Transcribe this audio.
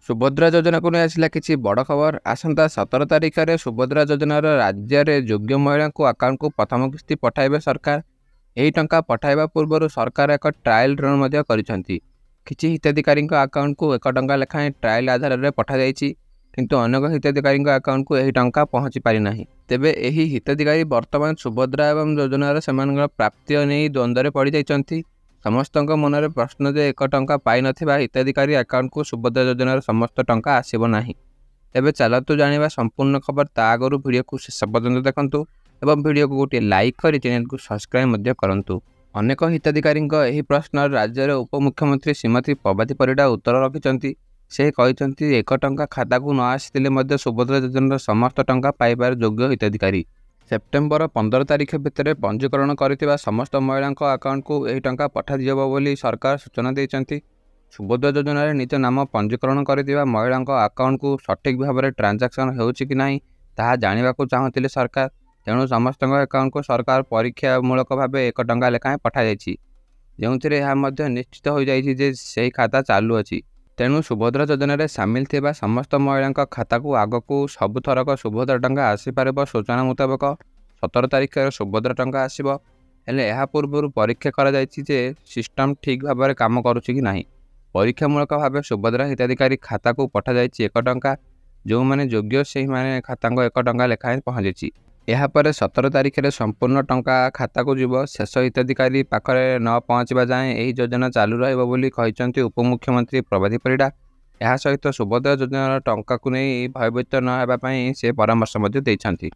ସୁଭଦ୍ରା ଯୋଜନାକୁ ନେଇ ଆସିଲା କିଛି ବଡ଼ ଖବର। ଆସନ୍ତା 17 ତାରିଖରେ ସୁଭଦ୍ରା ଯୋଜନାର ରାଜ୍ୟରେ ଯୋଗ୍ୟ ମହିଳାଙ୍କୁ ଆକାଉଣ୍ଟକୁ ପ୍ରଥମ କିସ୍ତି ପଠାଇବେ ସରକାର। ଏହି ଟଙ୍କା ପଠାଇବା ପୂର୍ବରୁ ସରକାର ଏକ ଟ୍ରାଏଲ୍ ରନ୍ ମଧ୍ୟ କରିଛନ୍ତି। କିଛି ହିତାଧିକାରୀଙ୍କ ଆକାଉଣ୍ଟକୁ 1 ଟଙ୍କା ଲେଖାଏଁ ଟ୍ରାଏଲ୍ ଆଧାରରେ ପଠାଯାଇଛି, କିନ୍ତୁ ଅନେକ ହିତାଧିକାରୀଙ୍କ ଆକାଉଣ୍ଟକୁ ଏହି ଟଙ୍କା ପହଞ୍ଚି ପାରିନାହିଁ। ତେବେ ଏହି ହିତାଧିକାରୀ ବର୍ତ୍ତମାନ ସୁଭଦ୍ରା ଏବଂ ଯୋଜନାର ସେମାନଙ୍କର ପ୍ରାପ୍ୟ ନେଇ ଦ୍ୱନ୍ଦ୍ୱରେ ପଡ଼ିଯାଇଛନ୍ତି। ସମସ୍ତଙ୍କ ମନରେ ପ୍ରଶ୍ନ ଯେ 1 ଟଙ୍କା ପାଇନଥିବା ହିତାଧିକାରୀ ଆକାଉଣ୍ଟକୁ ସୁଭଦ୍ରା ଯୋଜନାର ସମସ୍ତ ଟଙ୍କା ଆସିବ ନାହିଁ। ତେବେ ଚାଲନ୍ତୁ ଜାଣିବା ସମ୍ପୂର୍ଣ୍ଣ ଖବର। ତା ଆଗରୁ ଭିଡ଼ିଓକୁ ଶେଷ ପର୍ଯ୍ୟନ୍ତ ଦେଖନ୍ତୁ ଏବଂ ଭିଡ଼ିଓକୁ ଗୋଟିଏ ଲାଇକ୍ କରି ଚ୍ୟାନେଲକୁ ସବସ୍କ୍ରାଇବ୍ ମଧ୍ୟ କରନ୍ତୁ। ଅନେକ ହିତାଧିକାରୀଙ୍କ ଏହି ପ୍ରଶ୍ନର ରାଜ୍ୟର ଉପମୁଖ୍ୟମନ୍ତ୍ରୀ ଶ୍ରୀମତୀ ପ୍ରଭାତୀ ପରିଡ଼ା ଉତ୍ତର ରଖିଛନ୍ତି। ସେ କହିଛନ୍ତି 1 ଟଙ୍କା ଖାତାକୁ ନ ଆସିଥିଲେ ମଧ୍ୟ ସୁଭଦ୍ରା ଯୋଜନାର ସମସ୍ତ ଟଙ୍କା ପାଇବାର ଯୋଗ୍ୟ ହିତାଧିକାରୀ ସେପ୍ଟେମ୍ବର 15 ତାରିଖ ଭିତରେ ପଞ୍ଜୀକରଣ କରିଥିବା ସମସ୍ତ ମହିଳାଙ୍କ ଆକାଉଣ୍ଟକୁ ଏହି ଟଙ୍କା ପଠାଯିବ ବୋଲି ସରକାର ସୂଚନା ଦେଇଛନ୍ତି। ସୁଭଦ୍ରା ଯୋଜନାରେ ନିଜ ନାମ ପଞ୍ଜୀକରଣ କରିଥିବା ମହିଳାଙ୍କ ଆକାଉଣ୍ଟକୁ ସଠିକ୍ ଭାବରେ ଟ୍ରାଞ୍ଜାକ୍ସନ୍ ହେଉଛି କି ନାହିଁ ତାହା ଜାଣିବାକୁ ଚାହୁଁଥିଲେ ସରକାର। ତେଣୁ ସମସ୍ତଙ୍କ ଆକାଉଣ୍ଟକୁ ସରକାର ପରୀକ୍ଷାମୂଳକ ଭାବେ 1 ଟଙ୍କା ଲେଖାଏଁ ପଠାଯାଇଛି, ଯେଉଁଥିରେ ଏହା ମଧ୍ୟ ନିଶ୍ଚିତ ହୋଇଯାଇଛି ଯେ ସେହି ଖାତା ଚାଲୁଅଛି। ତେଣୁ ସୁଭଦ୍ରା ଯୋଜନାରେ ସାମିଲ ଥିବା ସମସ୍ତ ମହିଳାଙ୍କ ଖାତାକୁ ଆଗକୁ ସବୁଥରକ ସୁଭଦ୍ରା ଟଙ୍କା ଆସିପାରିବ। ସୂଚନା ମୁତାବକ 17 ତାରିଖରେ ସୁଭଦ୍ରା ଟଙ୍କା ଆସିବ, ହେଲେ ଏହା ପୂର୍ବରୁ ପରୀକ୍ଷା କରାଯାଇଛି ଯେ ସିଷ୍ଟମ୍ ଠିକ୍ ଭାବରେ କାମ କରୁଛି କି ନାହିଁ। ପରୀକ୍ଷାମୂଳକ ଭାବେ ସୁଭଦ୍ରା ହିତାଧିକାରୀ ଖାତାକୁ ପଠାଯାଇଛି 1 ଟଙ୍କା। ଯେଉଁମାନେ ଯୋଗ୍ୟ ସେହିମାନେ ଖାତାଙ୍କ 1 ଟଙ୍କା ଲେଖାଏଁ ପହଞ୍ଚିଛି। ଏହାପରେ 17 ତାରିଖରେ ସମ୍ପୂର୍ଣ୍ଣ ଟଙ୍କା ଖାତାକୁ ଯିବ। ଶେଷ ହିତାଧିକାରୀ ପାଖରେ ନ ପହଞ୍ଚିବା ଯାଏଁ ଏହି ଯୋଜନା ଚାଲୁ ରହିବ ବୋଲି କହିଛନ୍ତି ଉପମୁଖ୍ୟମନ୍ତ୍ରୀ ପ୍ରଭାତୀ ପରିଡ଼ା। ଏହା ସହିତ ସୁଭଦ୍ରା ଯୋଜନାର ଟଙ୍କାକୁ ନେଇ ଭୟଭୀତ ନ ହେବା ପାଇଁ ସେ ପରାମର୍ଶ ମଧ୍ୟ ଦେଇଛନ୍ତି।